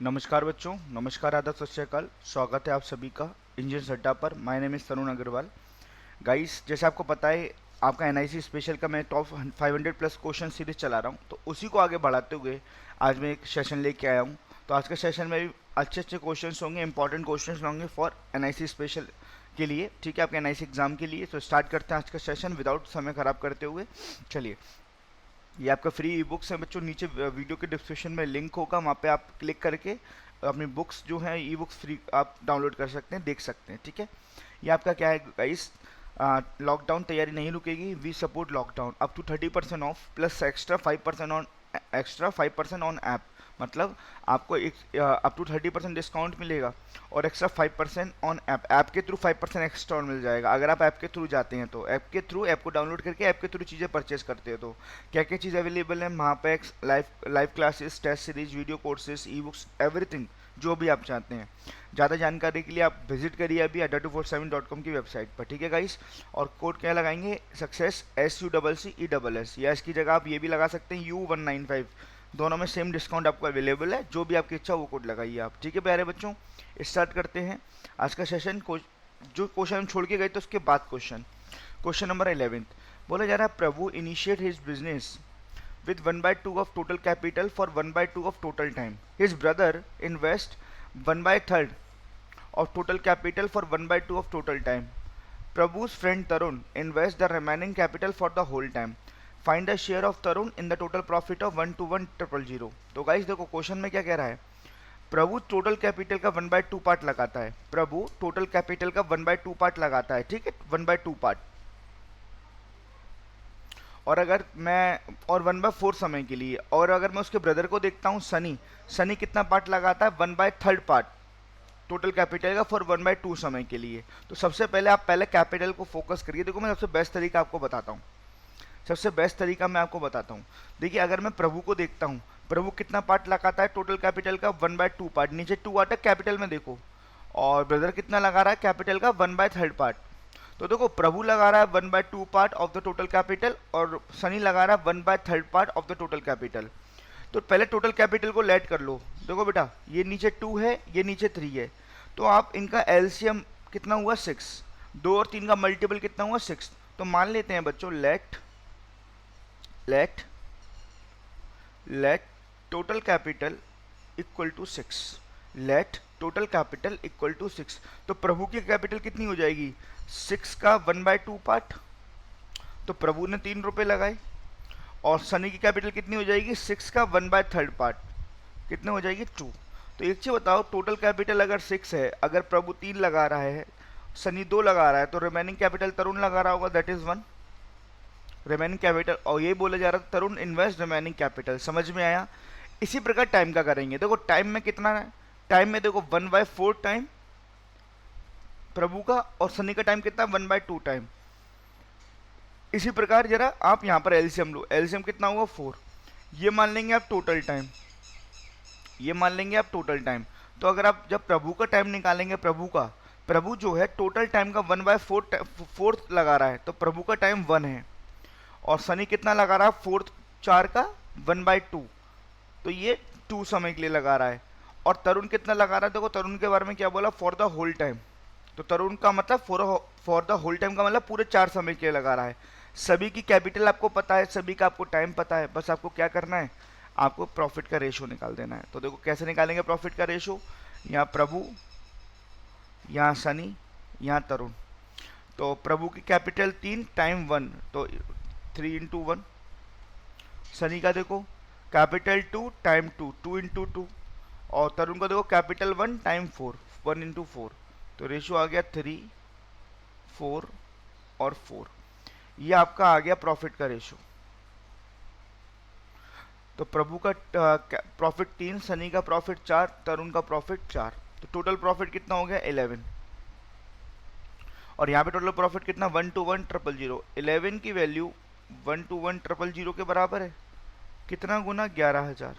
नमस्कार बच्चों, नमस्कार, आदाब, सत श्री अकाल। स्वागत है आप सभी का इंजीनियर अड्डा पर। My name is Tarun Agarwal. Guys, जैसे आपको पता है, आपका एनआईसी स्पेशल का मैं टॉप 500 प्लस क्वेश्चन सीरीज चला रहा हूँ, तो उसी को आगे बढ़ाते हुए आज मैं एक सेशन लेके आया हूँ। तो आज के सेशन में भी अच्छे अच्छे क्वेश्चन होंगे, इंपॉर्टेंट क्वेश्चन होंगे फॉर एनआईसी स्पेशल के लिए, ठीक है, आपके एनआईसी एग्जाम के लिए। तो स्टार्ट करते हैं आज का सेशन विदाउट समय खराब करते हुए। चलिए, ये आपका फ्री ई बुक्स है बच्चों। नीचे वीडियो के डिस्क्रिप्शन में लिंक होगा, वहाँ पे आप क्लिक करके अपनी बुक्स जो हैं ई बुक्स फ्री आप डाउनलोड कर सकते हैं, देख सकते हैं, ठीक है। ये आपका क्या है गाइस, लॉकडाउन तैयारी नहीं रुकेगी, we support lockdown, up to 30% off plus extra 5% on app. मतलब आपको एक अप टू 30% डिस्काउंट मिलेगा और एक्स्ट्रा 5% ऑन ऐप। ऐप के थ्रू 5% एक्स्ट्रा और मिल जाएगा अगर आप ऐप के थ्रू जाते हैं। तो ऐप के थ्रू, ऐप को डाउनलोड करके ऐप के थ्रू चीज़ें परचेज करते हैं। तो क्या क्या चीज़ अवेलेबल है वहाँ पे? Live classes, test series, video courses, e books, everything जो भी आप चाहते हैं। ज़्यादा जानकारी के लिए आप विजिट करिए अभी adda247.com की वेबसाइट पर, ठीक है गाइस। और कोड क्या लगाएंगे? सक्सेस, SUCCESS, या इसकी जगह आप ये भी लगा सकते हैं U195। दोनों में सेम डिस्काउंट आपको अवेलेबल है, जो भी आपकी इच्छा वो कोड लगाइए आप, ठीक है प्यारे बच्चों। स्टार्ट करते हैं आज का सेशन। जो क्वेश्चन हम छोड़ के गए तो उसके बाद क्वेश्चन नंबर 11 बोला जा रहा है, Prabhu initiate his business with 1/2 of total capital for 1/2 of total time. His brother invest 1/3 of total capital for 1/2 of total time. Prabhu's friend Tarun invest the remaining capital for the whole time. Find the share of Tarun in the total profit of 121,000. तो guys देखो, question में क्या कह रहा है? प्रभु total capital का 1/2 part लगाता है। प्रभु टोटल कैपिटल का 1/2 पार्ट लगाता है, ठीक है, 1/2 पार्ट। और अगर मैं और 1/4 समय के लिए, और अगर मैं उसके ब्रदर को देखता हूँ सनी, सनी कितना पार्ट लगाता है? 1/3 पार्ट टोटल कैपिटल का फॉर 1/2 समय के लिए। तो सबसे पहले आप पहले कैपिटल को फोकस करिए। देखो, मैं सबसे बेस्ट तरीका आपको बताता हूँ, सबसे बेस्ट तरीका मैं आपको बताता हूँ। देखिए, अगर मैं प्रभु को देखता हूँ, प्रभु कितना पार्ट लगाता है टोटल कैपिटल का? 1/2 पार्ट, नीचे 2 आता है कैपिटल में, देखो। और ब्रदर कितना लगा रहा है कैपिटल का? 1/3 पार्ट। तो देखो, प्रभु लगा रहा है 1/2 part of the total capital और सनी लगा रहा है 1/3 part of the total capital. तो पहले टोटल कैपिटल को लेट कर लो। देखो बेटा, ये नीचे 2 है, ये नीचे 3 है, तो आप इनका एलसीएम कितना हुआ? 6। 2 और 3 का मल्टीपल कितना हुआ? 6। तो मान लेते हैं बच्चों, let let let total capital equal to 6। Let total capital equal to 6। तो प्रभु की कैपिटल कितनी हो जाएगी? 6 का 1/2 पार्ट। तो प्रभु ने 3 रुपए लगाए। और सनी की कैपिटल कितनी हो जाएगी? 6 का 1/3 पार्ट, कितने हो जाएगी? 2। तो एक चीज बताओ, टोटल कैपिटल अगर 6 है, अगर प्रभु 3 लगा रहा है, सनी 2 लगा रहा है, तो रिमेनिंग कैपिटल तरुण लगा रहा होगा, दैट इज 1 रिमेनिंग कैपिटल। और ये बोला जा रहा था तरुण इन्वेस्ट रिमेनिंग कैपिटल। समझ में आया? इसी प्रकार टाइम का करेंगे। देखो, टाइम में कितना है? टाइम में देखो 1/4 टाइम प्रभु का, और सनी का टाइम कितना? 1/2 टाइम। इसी प्रकार जरा आप यहाँ पर एलसीएम लो। एलसीएम कितना हुआ? 4। ये मान लेंगे आप टोटल टाइम, ये मान लेंगे आप टोटल टाइम। तो अगर आप जब प्रभु का टाइम निकालेंगे, प्रभु जो है टोटल टाइम का 1/4 लगा रहा है, तो प्रभु का टाइम 1 है। और सनी कितना लगा रहा है? 4 का 1/2, तो ये 2 समय के लिए लगा रहा है। और तरुण कितना लगा रहा है? देखो, तरुण के बारे में क्या बोला? For the whole time. तो तरुण का मतलब फॉर द होल टाइम का मतलब पूरे 4 समय के लिए लगा रहा है। सभी की कैपिटल आपको पता है, सभी का आपको टाइम पता है, बस आपको क्या करना है? आपको प्रॉफिट का रेशो निकाल देना है। तो देखो कैसे निकालेंगे प्रॉफिट का रेशो? यहाँ प्रभु, यहाँ सनी, यहाँ तरुण। तो प्रभु की कैपिटल 3 टाइम 1, तो 3 इंटू 1। सनी का देखो कैपिटल 2 टाइम 2, 2 इंटू 2। और तरुण को देखो कैपिटल 1 टाइम 4, 1 इंटू 4। तो रेशो आ गया 3, 4 और 4। ये आपका आ गया प्रॉफिट का रेशो। तो प्रभु का प्रॉफिट 3, सनी का प्रॉफिट 4, तरुण का प्रॉफिट 4। तो टोटल प्रॉफिट कितना हो गया? 11। और यहाँ पे टोटल प्रॉफिट कितना? 121,000। 11 की वैल्यू 121,000 के बराबर है। कितना गुना? 11,000।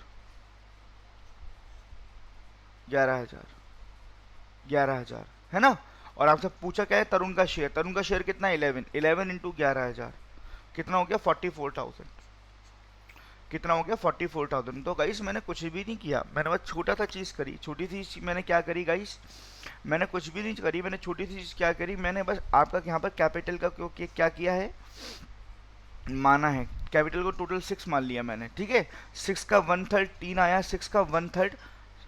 11,000, 11,000 है ना। और आपसे पूछा क्या है? तरुण का शेयर। तरुण का शेयर कितना? 11। 11 इंटू 11,000 कितना हो गया? 44,000। कितना हो गया 44,000। तो गाइस मैंने कुछ भी नहीं किया, मैंने बस छोटा सा चीज़ करी, छोटी सी चीज़ मैंने क्या करी गाइस, मैंने कुछ भी नहीं करी, मैंने छोटी सी चीज़ क्या करी, मैंने बस आपका यहाँ पर कैपिटल का क्यों क्या किया है, माना है। कैपिटल को टोटल 6 मान लिया मैंने, ठीक है। 6 का 1/3 3 आया, 6 का 1/3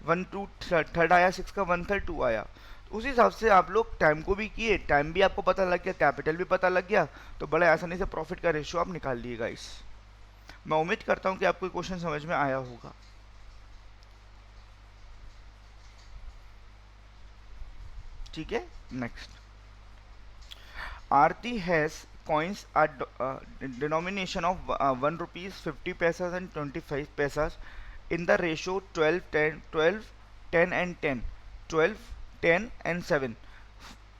1/2 थर्ड आया, 6 का 1/3 2 आया। तो उस हिसाब से आप लोग टाइम को भी किए, टाइम भी आपको पता लग गया, कैपिटल भी पता लग गया, तो बड़े आसानी से प्रॉफिट का रेशियो आप निकाल लिए गाइस। मैं उम्मीद करता हूँ कि आपको क्वेश्चन समझ में आया होगा। ठीक है, next. Aarti has coins at denomination of 1 rupees 50 paisas and 25 paisas in the ratio 12 10 12 10 and 10 12 10 and 7.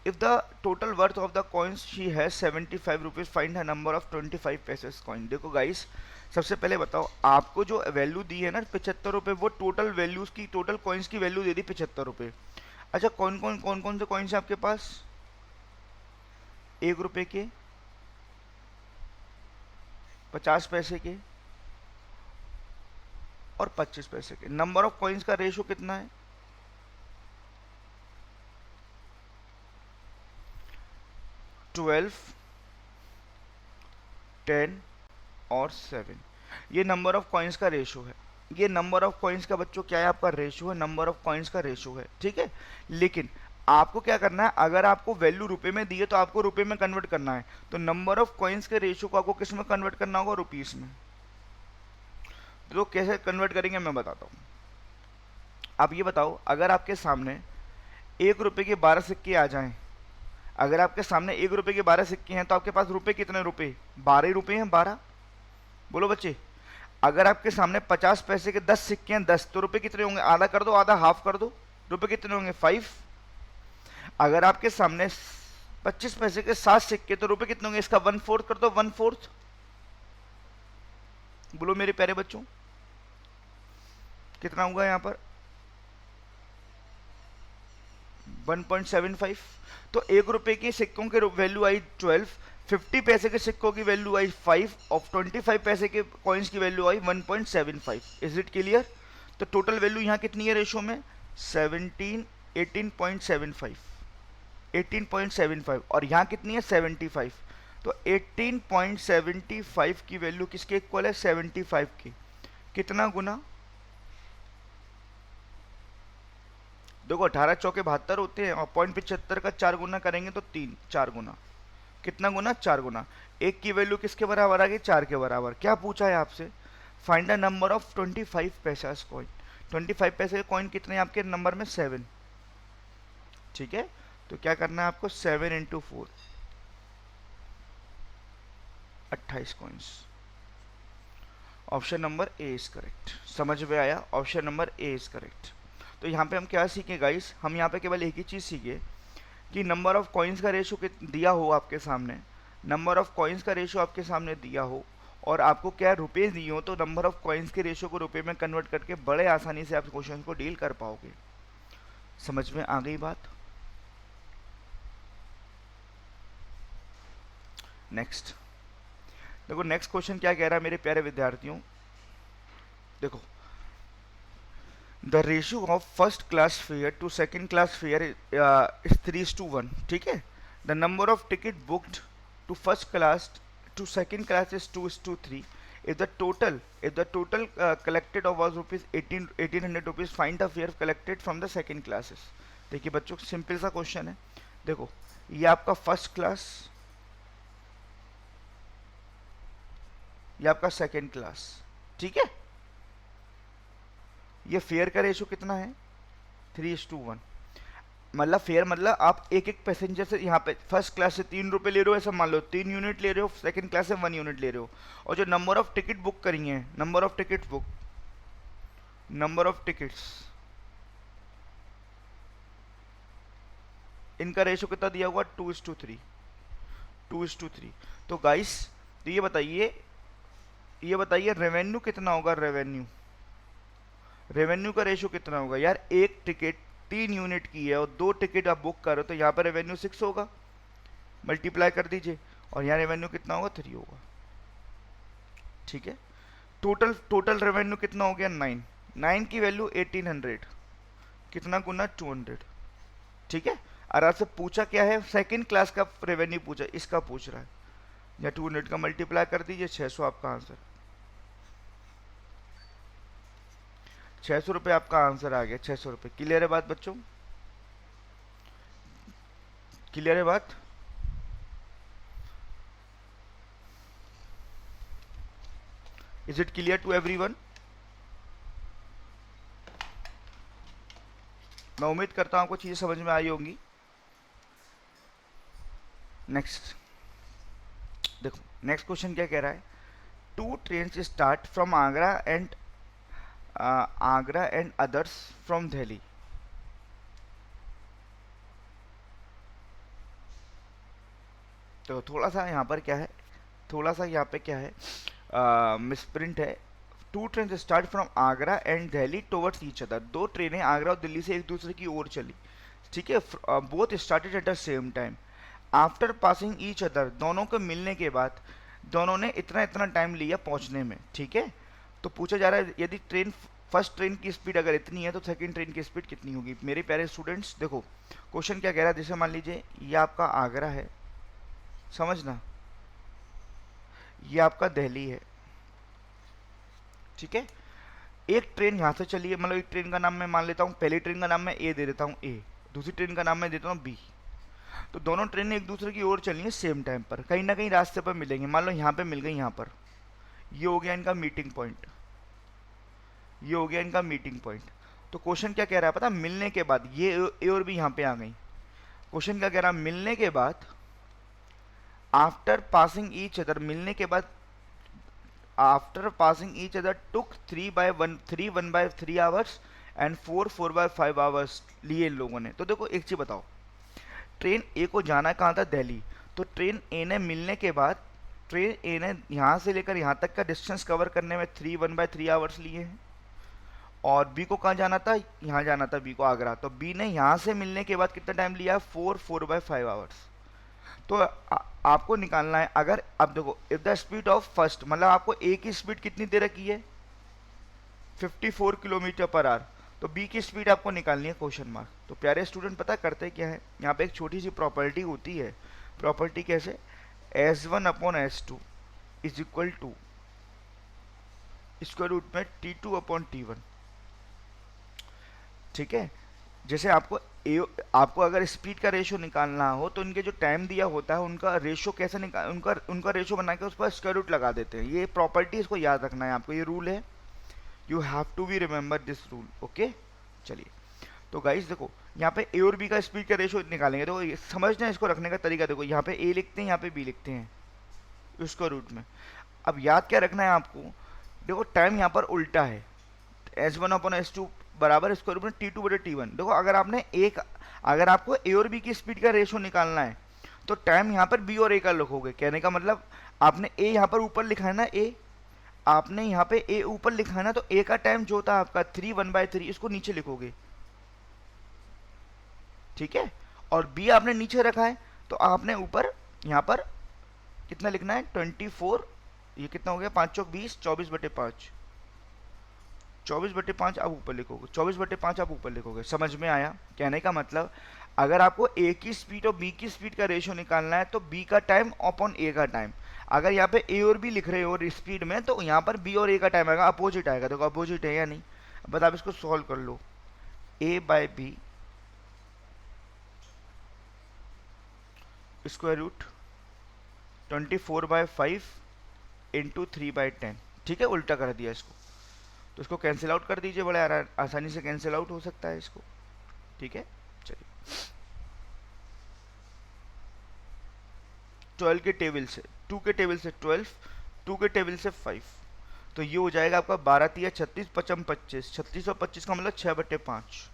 If the total worth of the coins she has 75 rupees, find the number of 25 paisas coin. देखो guys, सबसे पहले बताओ, आपको जो value दी है ना 75 रुपये, वो टोटल वैल्यूज की, टोटल कॉइन्स की वैल्यू दे दी 75 रुपये। अच्छा, कौन कौन से कॉइन्स है आपके पास? 1 रुपये के, 50 पैसे के और 25 पैसे के। नंबर ऑफ कॉइन्स का रेशो कितना है? 12 10 और 7। ये नंबर ऑफ कॉइन्स का रेशो है। ये नंबर ऑफ कॉइन्स का बच्चों क्या है? आपका रेशो है, नंबर ऑफ कॉइन्स का रेशो है, ठीक है। लेकिन आपको क्या करना है, अगर आपको वैल्यू रुपए में दी है तो आपको रुपए में कन्वर्ट करना है। तो नंबर ऑफ कॉइन्स के रेशो को आपको किस में कन्वर्ट करना होगा? रुपीस में। तो कैसे कन्वर्ट करेंगे मैं बताता हूँ। आप ये बताओ, अगर आपके सामने 1 रुपए के 12 सिक्के आ जाएं, अगर आपके सामने 1 रुपए के 12 सिक्के हैं तो आपके पास रुपए कितने? रुपए 12 ही रुपए हैं, 12। बोलो बच्चे। अगर आपके सामने 50 पैसे के 10 सिक्के हैं, 10, तो रुपए कितने होंगे? आधा कर दो, आधा हाफ कर दो, रुपए कितने होंगे? 5। अगर आपके सामने 25 पैसे के 7 सिक्के, तो रुपए कितने होंगे? इसका 1/4 कर दो, 1/4। बोलो मेरे प्यारे बच्चों, कितना होगा यहाँ पर? 1.75। तो 1 रुपए के सिक्कों के वैल्यू आई 12, 50 पैसे के सिक्कों की वैल्यू आई 5 और 25 पैसे के कॉइन्स की value I 1.75। Is it clear? तो टोटल वैल्यू यहाँ कितनी है रेशो में? 18.75, 18.75, और यहाँ कितनी है? 75। तो 18.75 की वैल्यू किसके इक्वल है? 75 की। कितना गुना? देखो 18 चौके 72 होते हैं, और 0.75 का 4 गुना करेंगे तो 4 गुना। कितना गुना? 4 गुना। एक की वैल्यू किसके बराबर आ गई? 4 के बराबर। क्या पूछा है आपसे? फाइंड द नंबर ऑफ 25 पैसा कॉइन। 25 पैसे के कॉइन कितने हैं आपके नंबर में? 7, ठीक है। तो क्या करना है आपको? 7 × 4, 28 coins. Option number A is correct. समझ में आया? Option number A is correct. तो यहाँ पे हम क्या सीखे गाइस? हम यहाँ पे केवल एक ही चीज़ सीखे कि नंबर ऑफ कॉइन्स का रेशो दिया हो आपके सामने, नंबर ऑफ कॉइन्स का रेशो आपके सामने दिया हो, और आपको क्या रुपए दिए हो, तो नंबर ऑफ कॉइन्स के रेशो को रुपए में कन्वर्ट करके बड़े आसानी से आप क्वेश्चन को डील कर पाओगे। समझ में आ गई बात? नेक्स्ट देखो, नेक्स्ट क्वेश्चन क्या कह रहा है मेरे प्यारे विद्यार्थियों। देखो, the ratio of first class fare to second class fare is 3:1, ठीक है। The number of ticket booked to first class to second class is 2:3। if the total collected of was rupees 1800 rupees, find the fare collected from the second classes। देखिए बच्चों, simple सा question है। देखो, ये आपका first class, ये आपका second class, ठीक है। ये फेयर का रेशो कितना है? 3:1। मतलब फेयर मतलब आप एक एक पैसेंजर से, यहाँ पे फर्स्ट क्लास से 3 रुपये ले रहे हो, ऐसा मान लो 3 यूनिट ले रहे हो, सेकंड क्लास से 1 यूनिट ले रहे हो, और जो नंबर ऑफ टिकट बुक करी है, number of ticket book, number of tickets, इनका रेशो कितना दिया हुआ? 2:3, 2:3। तो गाइस, तो ये बताइए रेवेन्यू कितना होगा? रेवेन्यू का रेशो कितना होगा यार? एक टिकट 3 यूनिट की है और 2 टिकट आप बुक कर रहे हो, तो यहाँ पर रेवेन्यू 6 होगा, मल्टीप्लाई कर दीजिए, और यहाँ रेवेन्यू कितना होगा? 3 होगा, ठीक है। टोटल रेवेन्यू कितना हो गया 9, 9 की वैल्यू 1800, कितना गुना 200, ठीक है। और आपसे पूछा क्या है, सेकंड क्लास का रेवेन्यू पूछा, इसका पूछ रहा है, या 200 का मल्टीप्लाई कर दीजिए, 600 आपका आंसर, 600 रुपये आपका आंसर आ गया, 600 रुपये। क्लियर है बात बच्चों, क्लियर है बात? Is it clear to everyone? मैं उम्मीद करता हूं आपको चीजें समझ में आई होंगी। नेक्स्ट देखो, नेक्स्ट क्वेश्चन क्या कह रहा है, two train start from Agra and others from Delhi. तो थोड़ा सा यहाँ पर क्या है, थोड़ा सा यहाँ पे क्या है, मिसप्रिंट है। Two train start from Agra and Delhi towards each other, दो ट्रेनें आगरा और दिल्ली से एक दूसरे की ओर चली, ठीक है। Both started at the same time after passing each other, दोनों के मिलने के बाद दोनों ने इतना इतना टाइम लिया पहुंचने में, ठीक है। तो पूछा जा रहा है यदि फर्स्ट ट्रेन की स्पीड अगर इतनी है तो सेकंड ट्रेन की स्पीड कितनी होगी। मेरे प्यारे स्टूडेंट्स देखो, क्वेश्चन क्या कह रहा है, जैसे मान लीजिए ये आपका आगरा है, समझना, ये आपका दिल्ली है, ठीक है। एक ट्रेन यहाँ से चली है, मतलब एक ट्रेन का नाम मैं मान लेता हूँ, पहली ट्रेन का नाम मैं ए दे देता हूँ ए, दूसरी ट्रेन का नाम मैं देता हूँ बी। तो दोनों ट्रेनें एक दूसरे की ओर चली हैं सेम टाइम पर, कहीं ना कहीं रास्ते पर मिलेंगे, मान लो यहाँ पे मिल गई, यहाँ पर ये हो गया इनका मीटिंग पॉइंट, ये हो गया इनका मीटिंग पॉइंट। तो क्वेश्चन क्या कह रहा है पता, मिलने के बाद ये ए और बी यहाँ पे आ गई। क्वेश्चन क्या कह रहा है, मिलने के बाद आफ्टर पासिंग ईच अदर, मिलने के बाद after passing each other took 3 hours and 4 hours लिए इन लोगों ने। तो देखो एक चीज बताओ, ट्रेन ए को जाना कहाँ था, दिल्ली, तो ट्रेन ए ने मिलने के बाद ट्रेन ए ने यहाँ से लेकर यहाँ तक का डिस्टेंस कवर करने में 3 आवर्स लिए हैं। और बी को कहाँ जाना था, यहाँ जाना था बी को, आगरा, तो बी ने यहाँ से मिलने के बाद कितना टाइम लिया, 4 आवर्स। तो आपको निकालना है, अगर अब देखो if the speed of first, मतलब आपको ए की स्पीड कितनी दे रखी है 54 किलोमीटर पर आवर, तो बी की स्पीड आपको निकालनी है, क्वेश्चन मार्क। तो प्यारे स्टूडेंट पता करते क्या है, यहाँ पे एक छोटी सी प्रॉपर्टी होती है, प्रॉपर्टी कैसे, S1/S2 is equal to square root में T2/T1, ठीक है। जैसे आपको अगर स्पीड का रेशो निकालना हो तो इनके जो टाइम दिया होता है उनका रेशो कैसे निकाल, उनका रेशो बना के उस पर स्क्वायर रूट लगा देते हैं। ये प्रॉपर्टी इसको याद रखना है आपको, ये रूल है, you have to be remember this rule, okay. चलिए तो गाइस देखो, यहाँ पे ए और बी का स्पीड का रेशो निकालेंगे, तो समझना इसको रखने का तरीका देखो, यहाँ पे ए लिखते हैं, यहाँ पे बी लिखते हैं उसको रूट में। अब याद क्या रखना है आपको, देखो टाइम यहाँ पर उल्टा है, S1/S2 बराबर स्क्वायर रूट में T2/T1। देखो अगर आपको ए और बी की स्पीड का रेशो निकालना है तो टाइम यहाँ पर बी और ए का लिखोगे, कहने का मतलब आपने ए यहाँ पर ऊपर लिखा है ना, ए आपने यहाँ पे ए ऊपर लिखा है ना, तो ए का टाइम जो था आपका 3 इसको नीचे लिखोगे, ठीक है। और बी आपने नीचे रखा है तो आपने ऊपर यहाँ पर कितना लिखना है 24, ये कितना हो गया 5 चौक 20, 24/5, 24/5 आप ऊपर लिखोगे, 24/5 आप ऊपर लिखोगे। समझ में आया? कहने का मतलब अगर आपको ए की स्पीड और बी की स्पीड का रेशियो निकालना है तो बी का टाइम अपॉन ए का टाइम, अगर यहाँ पे ए और बी लिख रहे हो स्पीड में तो यहाँ पर बी और ए का टाइम आएगा, अपोजिट आएगा। देखो अपोजिट है या नहीं, बस आप इसको सॉल्व कर लो, A/B स्क्वायर रूट 24/5 इंटू 3/10, ठीक है, उल्टा कर दिया इसको, तो इसको कैंसिल आउट कर दीजिए, बड़े आसानी से कैंसिल आउट हो सकता है इसको, ठीक है। चलिए 12 के टेबल से, 2 के टेबल से 12, 2 के टेबल से 5, तो ये हो जाएगा आपका 12×3 36, 55 25, 36 और 25 का मतलब 6/5।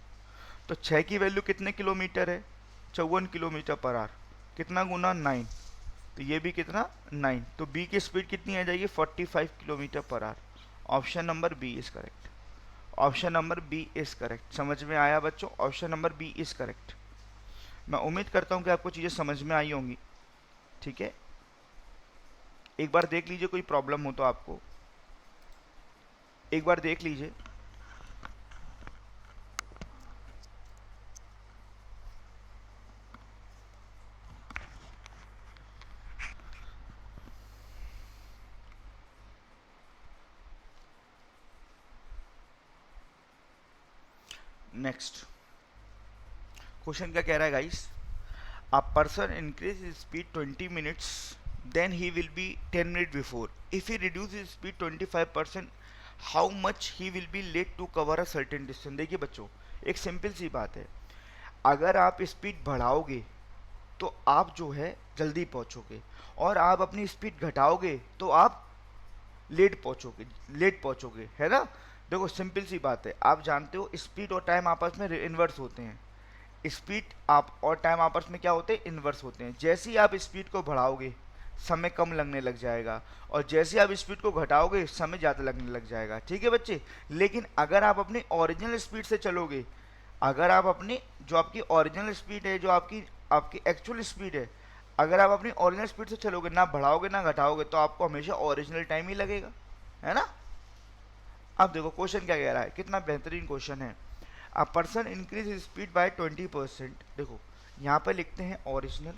तो 6 की वैल्यू कितने किलोमीटर है, 54 किलोमीटर पर आवर, कितना गुना 9, तो ये भी कितना 9, तो बी की स्पीड कितनी आ जाएगी 45 kilometre per hour. Option number B is correct, option number B is correct. समझ में आया बच्चों? Option number B is correct. मैं उम्मीद करता हूँ कि आपको चीज़ें समझ में आई होंगी, ठीक है। एक बार देख लीजिए कोई प्रॉब्लम हो तो आपको। एक बार देख लीजिए। नेक्स्ट क्वेश्चन क्या कह रहा है guys, a person increase his speed 20 minutes, then he will be 10 minutes before. If he reduce his speed 25%, how much he will be late to cover a certain distance? देखिए बच्चों, एक simple सी बात है, अगर आप स्पीड बढ़ाओगे तो आप जो है जल्दी पहुंचोगे, और आप अपनी स्पीड घटाओगे तो आप लेट पहुंचोगे, है ना। देखो सिंपल सी बात है, आप जानते हो स्पीड और टाइम आपस में इन्वर्स होते हैं। स्पीड आप और टाइम आपस में क्या होते हैं, इन्वर्स होते हैं। जैसे ही आप स्पीड को बढ़ाओगे समय कम लगने लग जाएगा, और जैसे ही आप स्पीड को घटाओगे समय ज़्यादा लगने लग जाएगा, ठीक है बच्चे। लेकिन अगर आप अपनी ओरिजिनल स्पीड से चलोगे, अगर आप अपनी जो आपकी ओरिजिनल स्पीड है, जो आपकी आपकी एक्चुअल स्पीड है, अगर आप अपनी ओरिजिनल स्पीड से चलोगे, ना बढ़ाओगे ना घटाओगे, तो आपको हमेशा ओरिजिनल टाइम ही लगेगा, है ना। अब देखो क्वेश्चन क्या कह रहा है, कितना बेहतरीन क्वेश्चन है। A person increase speed bye 20%। देखो यहाँ पे लिखते हैं ओरिजिनल,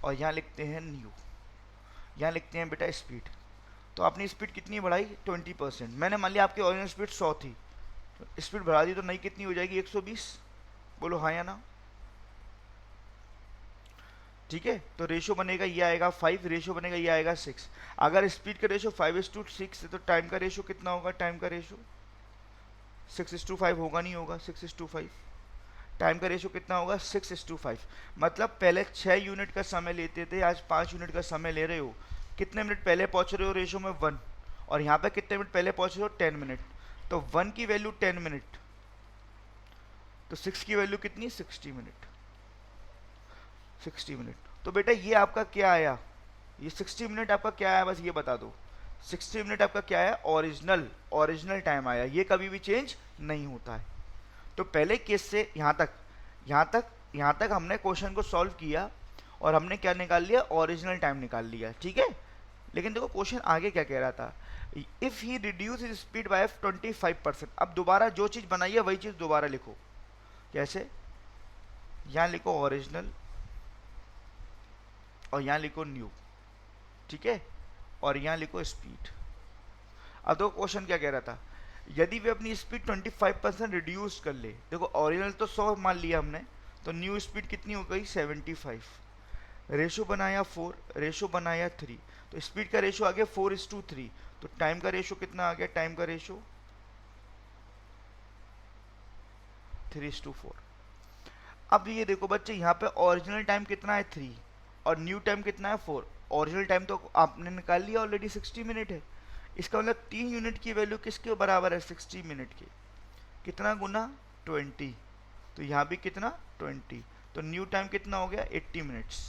और यहाँ लिखते हैं न्यू, यहाँ लिखते हैं बेटा स्पीड। तो आपने स्पीड कितनी बढ़ाई, 20%। मैंने मान लिया आपकी ओरिजिनल स्पीड 100 थी, तो स्पीड बढ़ा दी तो नई कितनी हो जाएगी, 120। बोलो हाँ या ना। ठीक है, तो रेशो बनेगा ये आएगा 5, रेशो बनेगा ये आएगा 6। अगर स्पीड का रेशो 5:6 है, तो टाइम का रेशो कितना होगा, टाइम का रेशो 6:5 होगा, नहीं होगा, 6:5। टाइम का रेशो कितना होगा, 6:5। मतलब पहले 6 यूनिट का समय लेते थे, आज 5 यूनिट का समय ले रहे हो। कितने मिनट पहले पहुंच रहे हो रेशो में, 1। और यहाँ पे कितने मिनट पहले पहुंच रहे हो, 10 मिनट। तो 1 की वैल्यू 10 मिनट, तो 6 की वैल्यू कितनी, 60 मिनट। 60 मिनट। तो बेटा ये आपका क्या आया, ये 60 मिनट आपका क्या आया, बस ये बता दो। 60 मिनट आपका क्या आया, ओरिजिनल ओरिजिनल टाइम आया, ये कभी भी चेंज नहीं होता है। तो पहले केस से यहाँ तक हमने क्वेश्चन को सॉल्व किया, और हमने क्या निकाल लिया, ओरिजिनल टाइम निकाल लिया, ठीक है। लेकिन देखो क्वेश्चन आगे क्या कह रहा था, if he reduce his speed bye 25%। अब दोबारा जो चीज़ बनाई है वही चीज़ दोबारा लिखो। कैसे, यहाँ लिखो ओरिजिनल, और यहाँ लिखो न्यू, ठीक है, और यहाँ लिखो स्पीड। अब देखो क्वेश्चन क्या कह रहा था, यदि वे अपनी स्पीड 25% रिड्यूस कर ले। देखो ओरिजिनल तो 100 मान लिया हमने, तो न्यू स्पीड कितनी हो गई, 75। रेशो बनाया 4, रेशो बनाया 3, तो स्पीड का रेशो आ गया 4:3। तो टाइम का रेशो कितना आ गया, टाइम का रेशो 3:4। अब ये देखो बच्चे, यहाँ पे ओरिजिनल टाइम कितना है, 3, और न्यू टाइम कितना है, 4। ओरिजिनल टाइम तो आपने निकाल लिया ऑलरेडी, 60 मिनट है। इसका मतलब 3 यूनिट की वैल्यू किसके बराबर है, 60 मिनट के। कितना गुना, 20। तो यहाँ भी कितना, 20। तो न्यू टाइम कितना हो गया, 80 मिनट्स।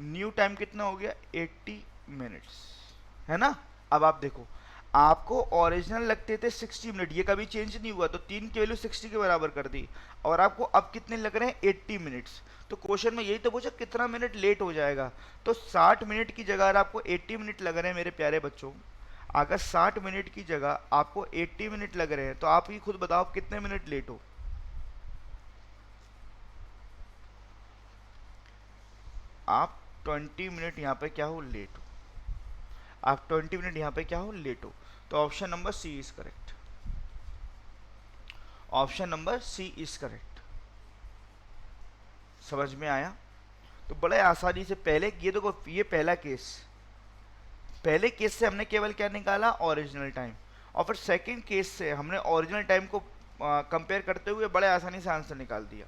न्यू टाइम कितना हो गया, 80 मिनट्स, है ना। अब आप देखो, आपको ओरिजिनल लगते थे 60 मिनट, ये कभी चेंज नहीं हुआ, तो 3 की वैल्यू 60 के बराबर कर दी, और आपको अब कितने लग रहे हैं, 80 मिनट्स। तो क्वेश्चन में यही तो पूछा कितना मिनट लेट हो जाएगा। तो 60 मिनट की जगह आपको 80 मिनट लग रहे हैं मेरे प्यारे बच्चों। अगर 60 मिनट की जगह आपको 80 मिनट लग रहे हैं, तो आप ही खुद बताओ आप कितने मिनट लेट हो। आप 20 मिनट यहाँ पे क्या हो, लेट हो। आप 20 मिनट यहाँ पे क्या हो, लेट हो। तो option number C is correct. Option number C is correct. समझ में आया। तो बड़े आसानी से पहले ये देखो, ये पहला केस, पहले केस से हमने केवल क्या निकाला, ओरिजिनल टाइम। और फिर सेकंड केस से हमने ओरिजिनल टाइम को कंपेयर करते हुए बड़े आसानी से आंसर निकाल दिया।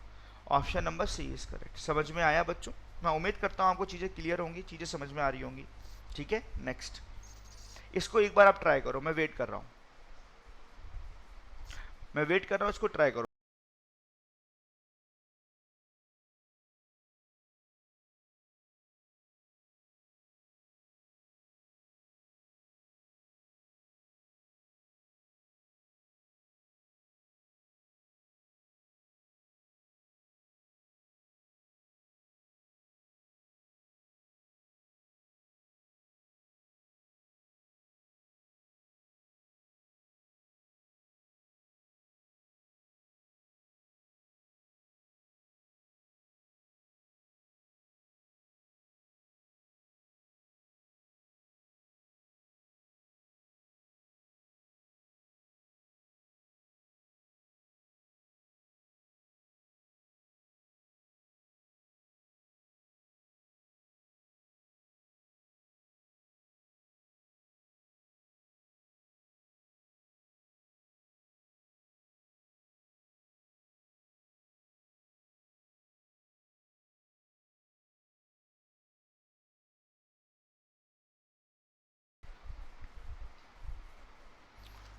Option number C is correct. समझ में आया बच्चों। मैं उम्मीद करता हूँ आपको चीज़ें क्लियर होंगी, चीज़ें समझ में आ रही होंगी। ठीक है, नेक्स्ट इसको एक बार आप ट्राई करो, मैं वेट कर रहा हूँ, मैं वेट कर रहा हूँ, इसको ट्राई करो।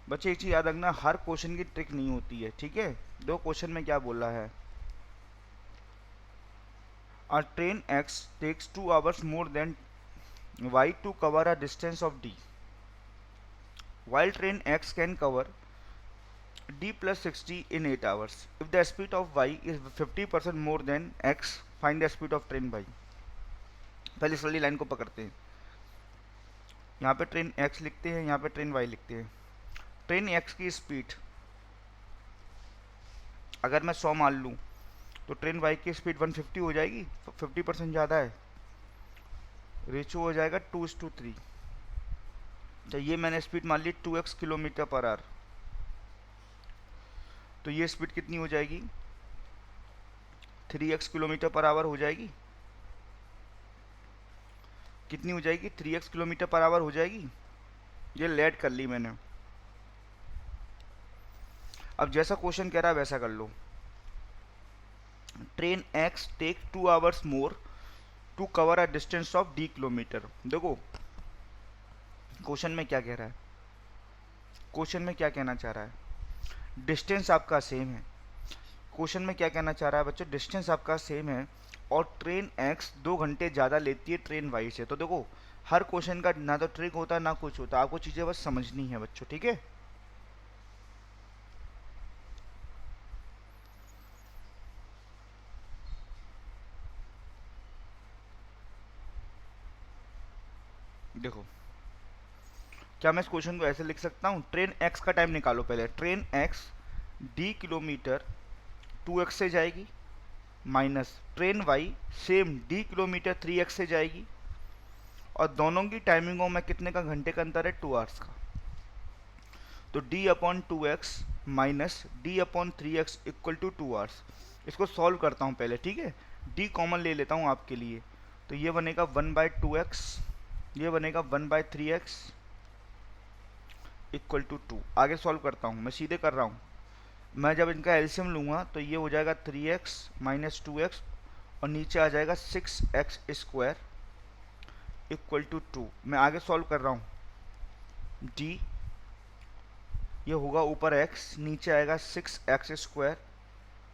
बच्चे एक चीज़ याद रखना, हर क्वेश्चन की ट्रिक नहीं होती है, ठीक है। दो क्वेश्चन में क्या बोला है, a train x takes 2 hours more than y to cover a distance of d, while train x can cover d plus 60 in 8 hours. If the speed of y is 50% more than x, find the speed of train y. पहले इस वाली line को पकड़ते हैं, यहाँ पे train x लिखते हैं, यहाँ पे ट्रेन y लिखते हैं। ट्रेन x की स्पीड अगर मैं 100 मान लूँ तो ट्रेन y की स्पीड 150 हो जाएगी, 50% ज़्यादा है, रेशियो हो जाएगा 2:3। तो ये मैंने स्पीड मान ली 2x किलोमीटर पर आवर, तो ये स्पीड कितनी हो जाएगी, 3x किलोमीटर पर आवर हो जाएगी। कितनी हो जाएगी, 3x किलोमीटर पर आवर हो जाएगी। ये लेट कर ली मैंने। अब जैसा क्वेश्चन कह रहा है वैसा कर लो। Train x take 2 hours more to cover a distance of d kilometre. देखो क्वेश्चन में क्या कह रहा है, क्वेश्चन में क्या कहना चाह रहा है, डिस्टेंस आपका सेम है। क्वेश्चन में क्या कहना चाह रहा है बच्चों, डिस्टेंस आपका सेम है और ट्रेन x 2 घंटे ज़्यादा लेती है ट्रेन y से। तो देखो हर क्वेश्चन का ना तो ट्रिक होता है ना कुछ होता, आपको चीज़ें बस समझनी है बच्चों, ठीक है। देखो क्या मैं इस क्वेश्चन को ऐसे लिख सकता हूँ, ट्रेन x का टाइम निकालो पहले। Train x d kilometre 2x से जाएगी, minus train y same d kilometre 3x से जाएगी, और दोनों की टाइमिंगों में कितने का घंटे का अंतर है, 2 hours का। तो d upon 2x minus d upon 3x equal to 2 hours। इसको सॉल्व करता हूँ पहले, ठीक है। d कॉमन ले लेता हूँ आपके लिए, तो ये बनेगा 1/2x, ये बनेगा 1/3x इक्वल टू 2। आगे सॉल्व करता हूँ, मैं सीधे कर रहा हूँ। मैं जब इनका एलसीएम लूँगा तो ये हो जाएगा 3x माइनस 2x और नीचे आ जाएगा 6x स्क्वायर इक्वल टू 2। मैं आगे सॉल्व कर रहा हूँ, d ये होगा ऊपर x, नीचे आएगा 6x स्क्वायर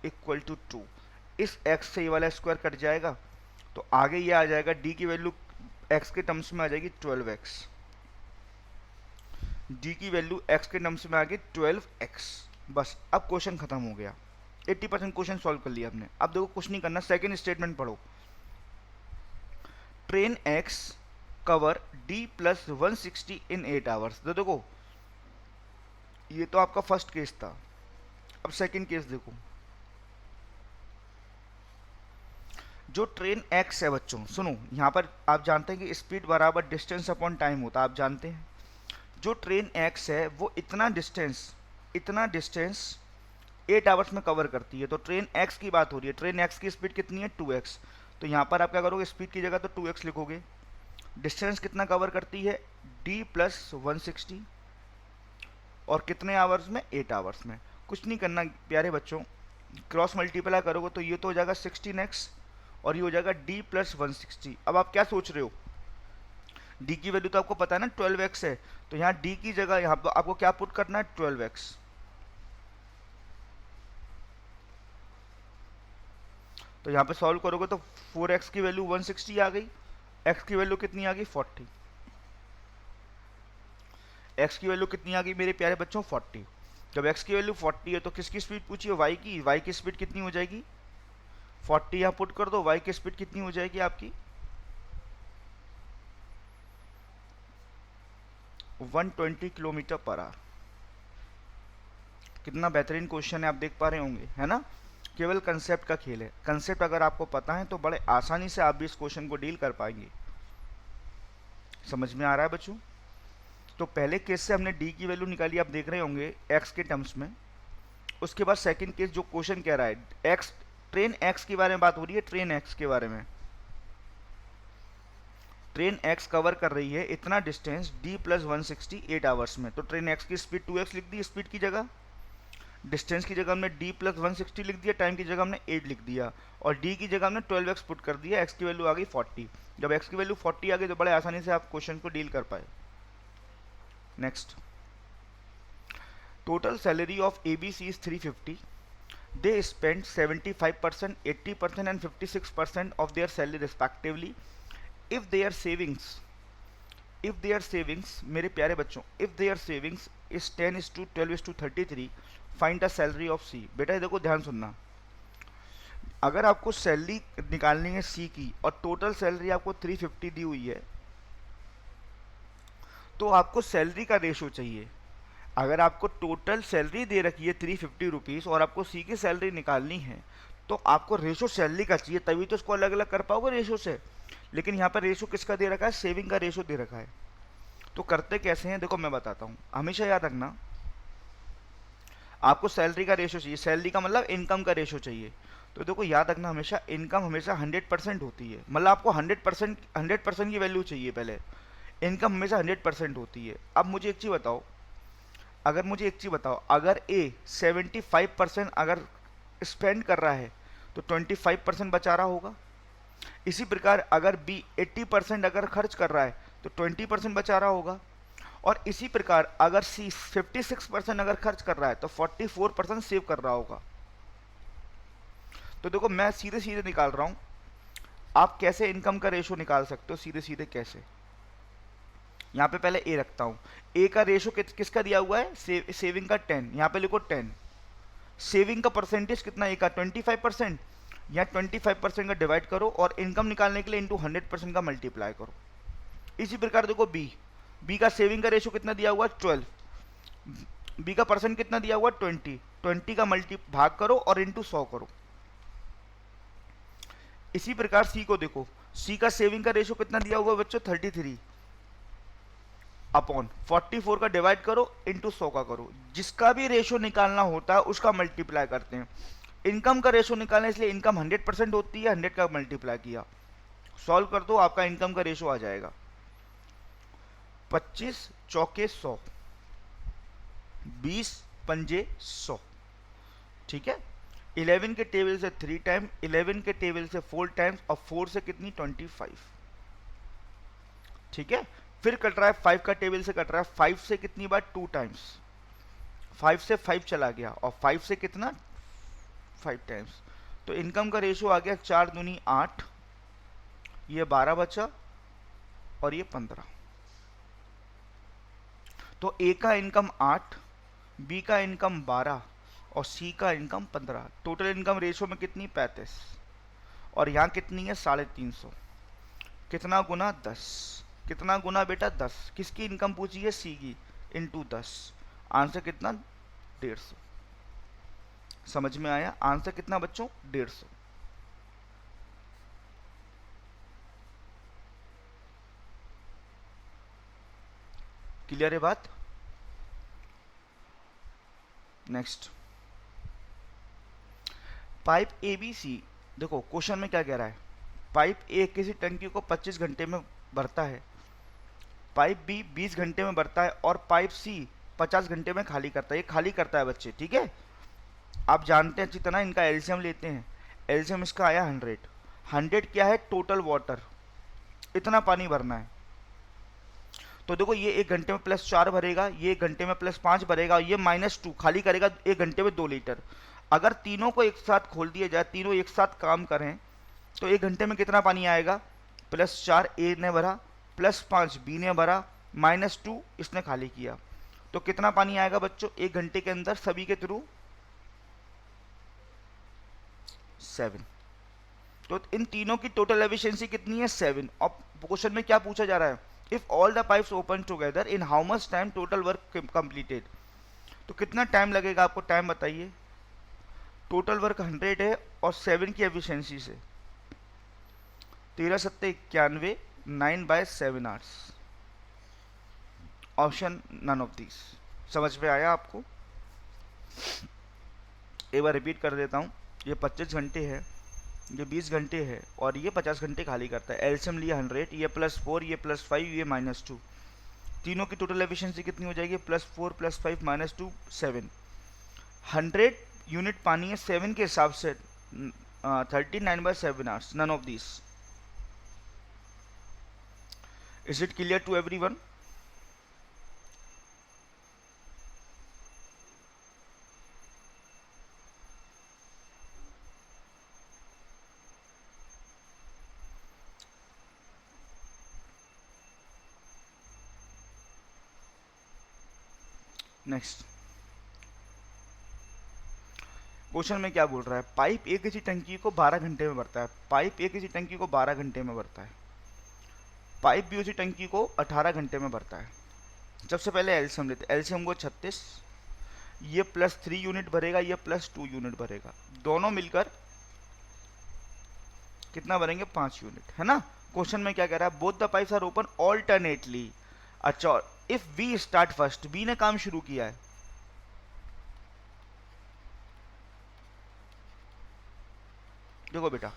इक्वल टू 2। इस x से ये वाला स्क्वायर कट जाएगा तो आगे ये आ जाएगा, d की वैल्यू x के टर्म्स में आ जाएगी 12x, d की वैल्यू x के टर्म्स में आ गई 12x। बस अब क्वेश्चन खत्म हो गया, 80% क्वेश्चन सॉल्व कर लिया आपने। अब देखो कुछ नहीं करना, सेकंड स्टेटमेंट पढ़ो। Train x cover d plus 160 इन 8 hours। तो देखो ये तो आपका फर्स्ट केस था, अब सेकंड केस देखो। जो ट्रेन x है बच्चों, सुनो यहाँ पर आप जानते हैं कि स्पीड बराबर डिस्टेंस अपॉन टाइम होता है, आप जानते हैं। जो ट्रेन x है वो इतना डिस्टेंस 8 आवर्स में कवर करती है। तो ट्रेन x की बात हो रही है, ट्रेन x की स्पीड कितनी है, 2x। तो यहाँ पर आप क्या करोगे, स्पीड की जगह तो 2x लिखोगे। डिस्टेंस कितना कवर करती है, d प्लस 160, और कितने आवर्स में, 8 आवर्स में। कुछ नहीं करना प्यारे बच्चों, क्रॉस मल्टीप्लाई करोगे तो ये तो हो जाएगा 16x और ये हो जाएगा d प्लस 160। अब आप क्या सोच रहे हो, d की वैल्यू तो आपको पता है ना 12x है, तो यहाँ d की जगह यहाँ पर आपको क्या पुट करना है, 12x। तो यहाँ पे सॉल्व करोगे तो 4x की वैल्यू 160 आ गई, x की वैल्यू कितनी आ गई, 40। x की वैल्यू कितनी आ गई मेरे प्यारे बच्चों, 40। जब x की वैल्यू 40 है तो किसकी स्पीड पूछी है, y की स्पीड कितनी हो जाएगी, 40 यहाँ पुट कर दो, y की स्पीड कितनी हो जाएगी आपकी 120 किलोमीटर पर आवर। कितना बेहतरीन क्वेश्चन है, आप देख पा रहे होंगे, है ना। केवल कंसेप्ट का खेल है, कंसेप्ट अगर आपको पता है तो बड़े आसानी से आप भी इस क्वेश्चन को डील कर पाएंगे। समझ में आ रहा है बच्चों। तो पहले केस से हमने d की वैल्यू निकाली, आप देख रहे होंगे x के टर्म्स में। उसके बाद सेकंड केस जो क्वेश्चन कह रहा है, x ट्रेन x के बारे में बात हो रही है, ट्रेन x के बारे में। ट्रेन x कवर कर रही है इतना डिस्टेंस d प्लस 160 8 आवर्स में। तो ट्रेन x की स्पीड 2x लिख दी, स्पीड की जगह, डिस्टेंस की जगह हमने d प्लस 160 लिख दिया, टाइम की जगह हमने 8 लिख दिया, और d की जगह हमने 12x पुट कर दिया, x की वैल्यू आ गई 40। जब x की वैल्यू 40 आ गई तो बड़े आसानी से आप क्वेश्चन को डील कर पाए। Next, total salary of ABC is 350. They spend 75%, 80% and 56% of their salary respectively. If their savings, मेरे प्यारे बच्चों, if their savings is 10:12:33, find the salary of C. बेटा ये देखो ध्यान सुनना, अगर आपको सैलरी निकालनी है C की और टोटल सैलरी आपको 350 दी हुई है, तो आपको सैलरी का रेशो चाहिए। अगर आपको टोटल सैलरी दे रखी है 350 रुपीज़ और आपको सी की सैलरी निकालनी है, तो आपको रेशो सैलरी का चाहिए, तभी तो इसको अलग अलग कर पाओगे रेशो से। लेकिन यहाँ पर रेशो किसका दे रखा है? सेविंग का रेशो दे रखा है। तो करते कैसे हैं, देखो मैं बताता हूँ। हमेशा याद रखना, आपको सैलरी का रेशो चाहिए, सैलरी का मतलब इनकम का रेशो चाहिए। तो देखो याद रखना, हमेशा इनकम हमेशा 100% होती है, मतलब आपको 100% की वैल्यू चाहिए पहले। इनकम हमेशा 100% होती है। अब मुझे एक चीज़ बताओ, अगर ए 75% अगर स्पेंड कर रहा है तो 25% बचा रहा होगा। इसी प्रकार अगर बी 80% अगर खर्च कर रहा है तो 20% बचा रहा होगा। और इसी प्रकार अगर सी 56% अगर खर्च कर रहा है तो 44% सेव कर रहा होगा। तो देखो मैं सीधे सीधे निकाल रहा हूं, आप कैसे इनकम का रेशो निकाल सकते हो सीधे सीधे कैसे। यहाँ पे पहले ए रखता हूँ। ए का रेशो किसका दिया हुआ है? सेविंग का 10, यहाँ पे लिखो 10। सेविंग का परसेंटेज कितना ए का? 25%। यहाँ 25% का डिवाइड करो और इनकम निकालने के लिए इंटू 100% का मल्टीप्लाई करो। इसी प्रकार देखो बी का सेविंग का रेशो कितना दिया हुआ है? 12। बी का परसेंट कितना दिया हुआ है? 20 का मल्टी भाग करो और इंटू 100 करो। इसी प्रकार सी को देखो, सी का सेविंग का रेशो कितना दिया हुआ है बच्चों? 33 अपॉन 44 का डिवाइड करो इंटू 100 का करो। जिसका भी रेशो निकालना होता है उसका मल्टीप्लाई करते हैं। इनकम का रेशो निकालना, इसलिए इनकम 100% होती है, 100 का मल्टीप्लाई किया। सॉल्व कर दो, आपका इनकम का रेशो आ जाएगा 25 चौके 100, 20 पंजे 100। ठीक है। 11 के टेबल से 3 टाइम, 11 के टेबल से 4 टाइम्स और 4 से कितनी? 25। ठीक है। फिर कट रहा है 5 का टेबल से कट रहा है 5 से कितनी बार? 2 टाइम्स। 5 से 5 चला गया और 5 से कितना? 5 टाइम्स। तो इनकम का रेशो आ गया 4 दूनी 8, ये 12 बचा और ये 15। तो ए का इनकम 8, बी का इनकम 12 और सी का इनकम 15। टोटल इनकम रेशो में कितनी? 35। और यहाँ कितनी है? 350। कितना गुना? 10। कितना गुना बेटा? 10। किसकी इनकम पूछी है? सी की, इंटू 10। आंसर कितना? 150। समझ में आया? आंसर कितना बच्चों? 150। क्लियर है बात? Next, pipe ABC। देखो क्वेश्चन में क्या कह रहा है, पाइप ए किसी टंकी को 25 घंटे में भरता है, पाइप बी 20 घंटे में भरता है और पाइप सी 50 घंटे में खाली करता है। ये खाली करता है बच्चे, ठीक है। आप जानते हैं अच्छी तरह, इनका एलसीएम लेते हैं। एलसीएम इसका आया 100। 100 क्या है? टोटल वाटर, इतना पानी भरना है। तो देखो ये 1 घंटे में +4 भरेगा, ये 1 घंटे में +5 भरेगा, ये -2 खाली करेगा 1 घंटे में 2 लीटर। अगर तीनों को एक साथ खोल दिया जाए, तीनों एक साथ काम करें, तो 1 घंटे में कितना पानी आएगा? +4 ए ने भरा, +5 बी ने भरा, -2 इसने खाली किया। तो कितना पानी आएगा बच्चों 1 घंटे के अंदर सभी के थ्रू? 7। तो इन तीनों की टोटल एफिशिएंसी कितनी है? 7। और क्वेश्चन में क्या पूछा जा रहा है? If all the pipes open together in how much time total work completed. तो कितना टाइम लगेगा आपको? टाइम बताइए। टोटल वर्क 100 है और 7 की एफिशिएंसी से 13 सत्ते 91, 9/7 hours. Option none of this. समझ में आया आपको? एक बार रिपीट कर देता हूँ। ये 25 घंटे है, ये 20 घंटे है और ये 50 घंटे खाली करता है। एलसीएम लिया 100, ये +4, ये +5, ये -2। तीनों की टोटल एफिशिएंसी कितनी हो जाएगी? +4 +5 -2 7। 100 यूनिट पानी है 7 के हिसाब से 39/7 hours. None of this. Is it clear to everyone? Next question में क्या बोल रहा है, पाइप एक किसी टंकी को 12 घंटे में भरता है, पाइप एक किसी टंकी को 12 घंटे में भरता है, पाइप भी उसी टंकी को 18 घंटे में भरता है। सबसे पहले एलसीएम लेते हैं, एलसीएम को 36, ये +3 यूनिट भरेगा, ये +2 यूनिट भरेगा, दोनों मिलकर कितना भरेंगे 5 यूनिट, है ना। क्वेश्चन में क्या कह रहा है, both the pipes are open alternately. अच्छा, if B start first, B ने काम शुरू किया है, देखो बेटा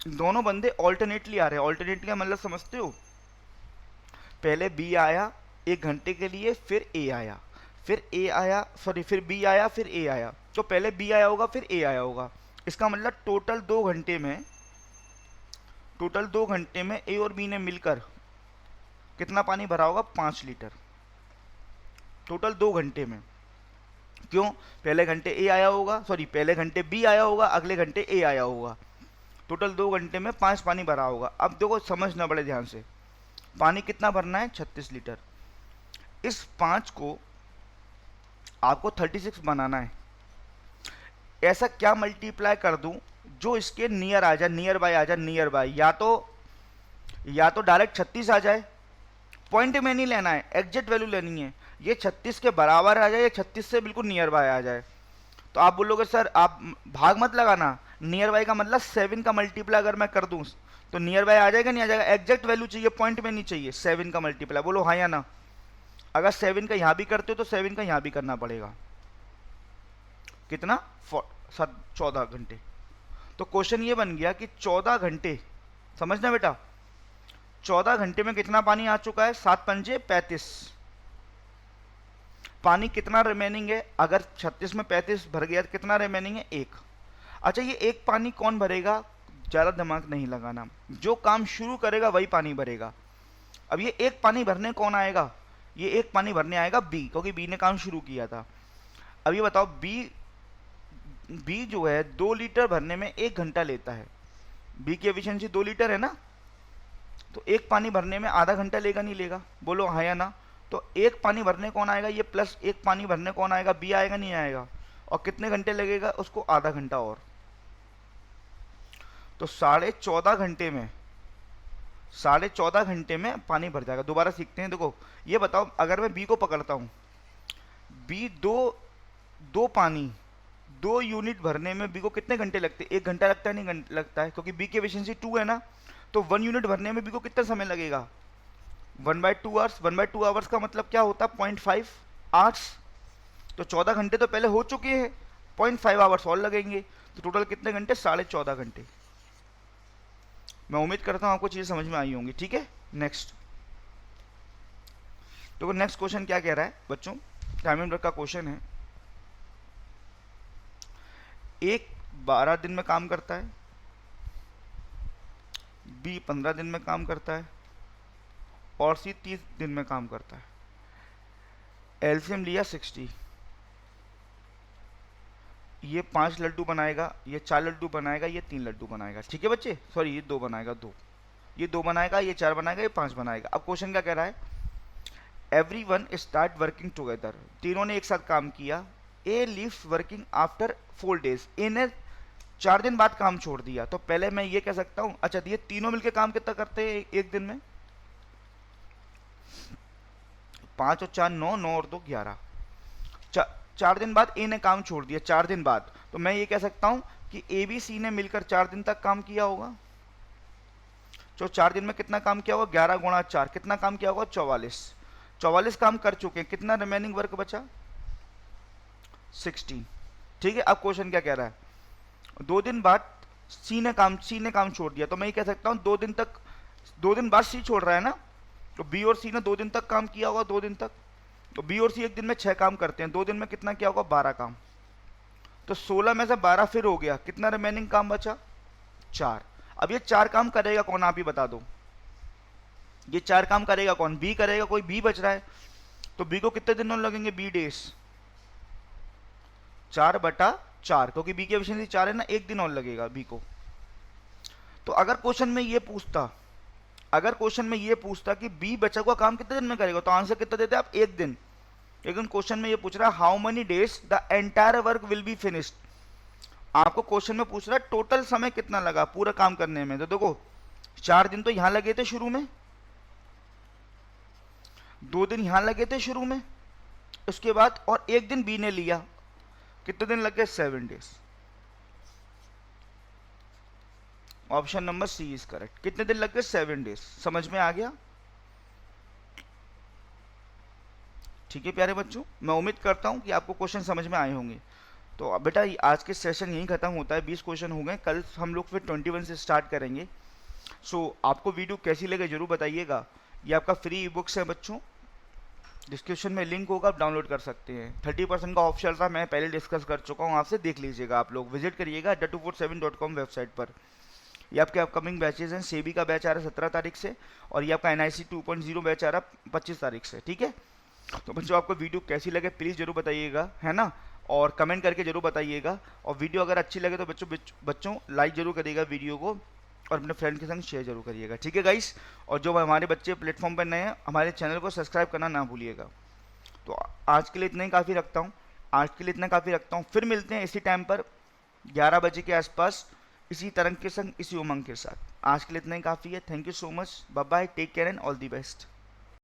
दोनों बंदे ऑल्टरनेटली आ रहे हैं, ऑल्टरनेटली का मतलब समझते हो, पहले बी आया 1 घंटे के लिए, फिर ए आया, फिर ए आया, सॉरी फिर बी आया, फिर ए आया, तो पहले बी आया होगा फिर ए आया होगा। इसका मतलब टोटल 2 घंटे में, टोटल 2 घंटे में ए और बी ने मिलकर कितना पानी भरा होगा 5 लीटर, टोटल 2 घंटे में। क्यों, पहले घंटे ए आया होगा, सॉरी पहले घंटे बी आया होगा, अगले घंटे ए आया होगा, टोटल 2 घंटे में 5 पानी भरा होगा। अब देखो समझना बड़े ध्यान से, पानी कितना भरना है 36 लीटर, इस 5 को आपको 36 बनाना है। ऐसा क्या मल्टीप्लाई कर दूं जो इसके नियर आ जाए, नियर बाय आ जाए, नियर बाय, या तो डायरेक्ट 36 आ जाए, पॉइंट में नहीं लेना है, एग्जैक्ट वैल्यू लेनी है, ये 36 के बराबर आ जाए या 36 से बिल्कुल नियर बाय आ जाए। तो आप बोलोगे सर आप भाग मत लगाना, नियर बाय का मतलब 7 का मल्टीप्लाई अगर मैं कर दूं तो नियर बाय आ जाएगा नहीं आ जाएगा, एग्जैक्ट वैल्यू चाहिए, पॉइंट में नहीं चाहिए, 7 का मल्टीप्लाई, बोलो हाँ या ना। अगर 7 का यहाँ भी करते हो तो 7 का यहाँ भी करना पड़ेगा, कितना 14 घंटे। तो क्वेश्चन ये बन गया कि 14 घंटे, समझना बेटा, 14 घंटे में कितना पानी आ चुका है, 7 पंजे 35, पानी कितना रिमेनिंग है, अगर 36 में 35 भर गया तो कितना रिमेनिंग है 1। अच्छा ये एक पानी कौन भरेगा, ज़्यादा दिमाग नहीं लगाना, जो काम शुरू करेगा वही पानी भरेगा। अब ये एक पानी भरने कौन आएगा, ये एक पानी भरने आएगा बी, क्योंकि बी ने काम शुरू किया था। अब ये बताओ बी जो है 2 लीटर भरने में 1 घंटा लेता है, बी की एफिशिएंसी 2 लीटर है ना, तो एक पानी भरने में आधा घंटा लेगा नहीं लेगा, बोलो हाँ या ना। तो एक पानी भरने कौन आएगा, ये प्लस एक पानी भरने कौन आएगा, बी आएगा नहीं आएगा, और कितने घंटे लगेगा उसको, आधा घंटा और। तो 14.5 घंटे में, 14.5 घंटे में पानी भर जाएगा। दोबारा सीखते हैं, देखो ये बताओ अगर मैं बी को पकड़ता हूँ, बी दो पानी 2 यूनिट भरने में बी को कितने घंटे लगते हैं, 1 घंटा लगता है, नहीं लगता है, क्योंकि बी की एफिशिएंसी 2 है ना, तो 1 यूनिट भरने में बी को कितना समय लगेगा, 1/2 आवर्स। 1/2 आवर्स का मतलब क्या होता है 0.5 आवर्स, तो 14 घंटे तो पहले हो चुके हैं, 0.5 आवर्स और लगेंगे, तो टोटल कितने घंटे, 14.5 घंटे। मैं उम्मीद करता हूँ आपको चीज़ें समझ में आई होंगी, ठीक है। नेक्स्ट तो नेक्स्ट क्वेश्चन क्या कह रहा है बच्चों, टाइमिंग ब्रेक का क्वेश्चन है, एक 12 दिन में काम करता है, बी 15 दिन में काम करता है, और सी 30 दिन में काम करता है। एलसीएम लिया 60, ये 5 लड्डू बनाएगा, ये 4 लड्डू बनाएगा, ये 3 लड्डू बनाएगा, ठीक है बच्चे, सॉरी ये 2 बनाएगा, 2 ये 2 बनाएगा, ये 4 बनाएगा, ये 5 बनाएगा। अब क्वेश्चन क्या कह रहा है, एवरीवन स्टार्ट वर्किंग टुगेदर, तीनों ने एक साथ काम किया, ए लीव्स वर्किंग आफ्टर 4 डेज, ए ने 4 दिन बाद काम छोड़ दिया। तो पहले मैं ये कह सकता हूँ, अच्छा ये तीनों मिलकर काम कितना करते हैं एक दिन में, 5 और 4 9, 9 और 2 11, 4 दिन बाद ए ने काम छोड़ दिया, 4 दिन बाद, तो मैं ये कह सकता हूं कि ए बी सी ने मिलकर 4 दिन तक काम किया होगा। तो 4 दिन में कितना काम किया होगा, 11 गुणा 4, कितना काम किया होगा 44 काम कर चुके हैं, कितना रिमेनिंग वर्क बचा 16, ठीक है। अब क्वेश्चन क्या कह रहा है, 2 दिन बाद सी ने काम छोड़ दिया, तो मैं ये कह सकता हूँ 2 दिन बाद सी छोड़ रहा है ना, तो बी और सी ने 2 दिन तक काम किया होगा, 2 दिन तक, तो बी और सी एक दिन में 6 काम करते हैं, 2 दिन में कितना किया होगा 12 काम, तो 16 में से 12 फिर हो गया, कितना रिमेनिंग काम बचा 4। अब ये 4 काम करेगा कौन, आप ही बता दो, ये 4 काम करेगा कौन, बी करेगा, कोई बी बच रहा है, तो बी को कितने दिन और लगेंगे, बी डेज, 4/4, क्योंकि बी की एफिशिएंसी 4 है ना, 1 दिन और लगेगा बी को। तो अगर क्वेश्चन में ये पूछता कि बी बचा हुआ काम कितने दिन में करेगा, तो आंसर कितना देते आप, 1 दिन, लेकिन क्वेश्चन में ये पूछ रहा है how many days the entire work will be finished. आपको क्वेश्चन में पूछ रहा है टोटल समय कितना लगा पूरा काम करने में। तो देखो 4 दिन तो यहां लगे थे शुरू में, 2 दिन यहां लगे थे शुरू में, उसके बाद और 1 दिन बी ने लिया, कितने दिन लग गए 7 days. Option number C is correct. कितने दिन लग गए 7 डेज। समझ में आ गया? ठीक है प्यारे बच्चों, मैं उम्मीद करता हूं कि आपको क्वेश्चन समझ में आए होंगे। तो अब बेटा आज के सेशन यहीं खत्म होता है, 20 क्वेश्चन हो गए, कल हम लोग फिर 21 से स्टार्ट करेंगे। सो आपको वीडियो कैसी लगे जरूर बताइएगा। ये आपका फ्री ई बुक्स है बच्चों, डिस्क्रिप्शन में लिंक होगा, आप डाउनलोड कर सकते हैं। 30% का ऑफ चल रहा है, मैं पहले डिस्कस कर चुका हूँ आपसे, देख लीजिएगा। आप लोग विजिट करिएगा adda247.com वेबसाइट पर। ये आपके अपकमिंग बैचेज हैं। सेबी का बैच आ रहा है 17 तारीख से, और ये आपका NIC 2.0 बैच आ रहा है 25 तारीख से। ठीक है, तो बच्चों आपको वीडियो कैसी लगे प्लीज़ जरूर बताइएगा, है ना, और कमेंट करके जरूर बताइएगा। और वीडियो अगर अच्छी लगे तो बच्चों लाइक जरूर करिएगा वीडियो को, और अपने फ्रेंड के संग शेयर जरूर करिएगा। ठीक है गाइस, और जो हमारे बच्चे प्लेटफॉर्म पर नए हैं, हमारे चैनल को सब्सक्राइब करना ना भूलिएगा। तो आज के लिए इतना ही काफ़ी रखता हूँ, फिर मिलते हैं इसी टाइम पर 11 बजे के आसपास, इसी तरंग के संग, इसी उमंग के साथ। आज के लिए इतना ही काफ़ी है। Thank you so much, bye bye, take care and all the best.